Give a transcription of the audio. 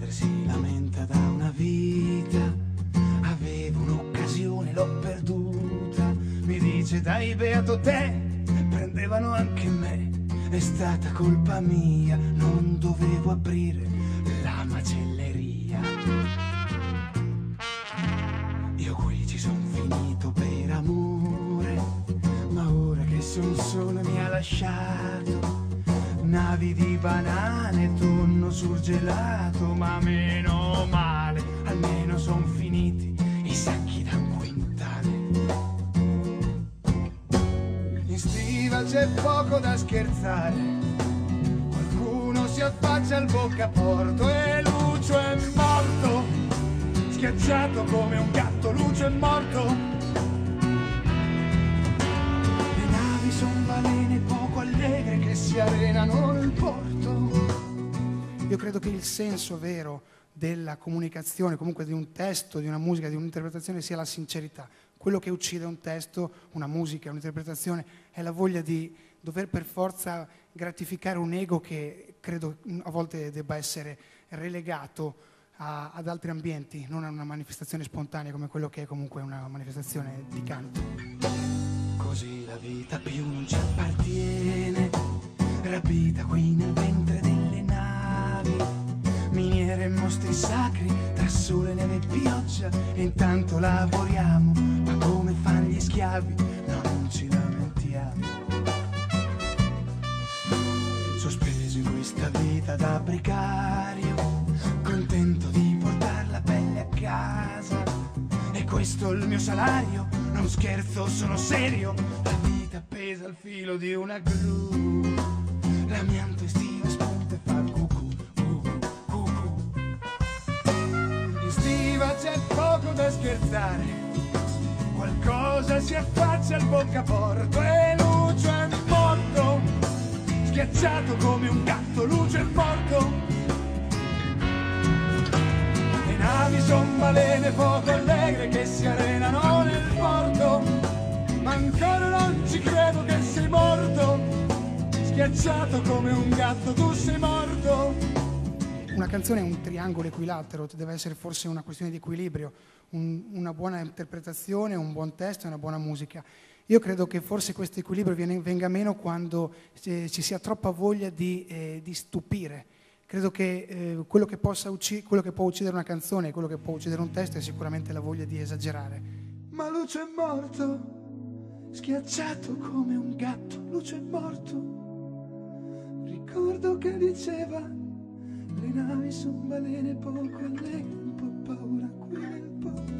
padre si lamenta da una vita, avevo un'occasione, l'ho perduta. Mi dice dai beato te, prendevano anche me. È stata colpa mia, non dovevo aprire la macelleria. Io qui ci son finito per amore, ma ora che son solo mi ha lasciato. Navi di banane, tonno surgelato, ma meno male, almeno son finiti i sacchi da un quintale. In stiva c'è poco da scherzare, qualcuno si affaccia al boccaporto e Lucio è morto, schiacciato come un gatto. Lucio è morto. Son balene poco allegre che si arenano nel porto. Io credo che il senso vero della comunicazione, comunque di un testo, di una musica, di un'interpretazione, sia la sincerità. Quello che uccide un testo, una musica, un'interpretazione, è la voglia di dover per forza gratificare un ego che credo a volte debba essere relegato ad altri ambienti, non a una manifestazione spontanea come quello che è comunque una manifestazione di canto. Così la vita più non ci appartiene, rapita qui nel ventre delle navi, miniere e mostri sacri, tra sole, neve e pioggia, e intanto lavoriamo, ma come fanno gli schiavi, no, non ci lamentiamo. Sospeso in questa vita da precario, contento di portare la pelle a casa, e questo è il mio salario. Non scherzo, sono serio, la vita appesa al filo di una gru. L'amianto estiva spunta e fa cucù, cucù, cucù. In stiva c'è poco da scherzare, qualcosa si affaccia al boccaporto e Lucio è morto, schiacciato come un gatto. Lucio è morto. Le navi son balene poco allegre che si arenano nel porto, ma ancora non ci credo che sei morto, schiacciato come un gatto. Tu sei morto. Una canzone è un triangolo equilatero, deve essere forse una questione di equilibrio, una buona interpretazione, un buon testo e una buona musica. Io credo che forse questo equilibrio venga meno quando ci sia troppa voglia di stupire. Credo che quello che può uccidere una canzone e quello che può uccidere un testo è sicuramente la voglia di esagerare. Ma Lucio è morto, schiacciato come un gatto. Lucio è morto. Ricordo che diceva: le navi son balene poco allegre, un po' paura qui nel porto.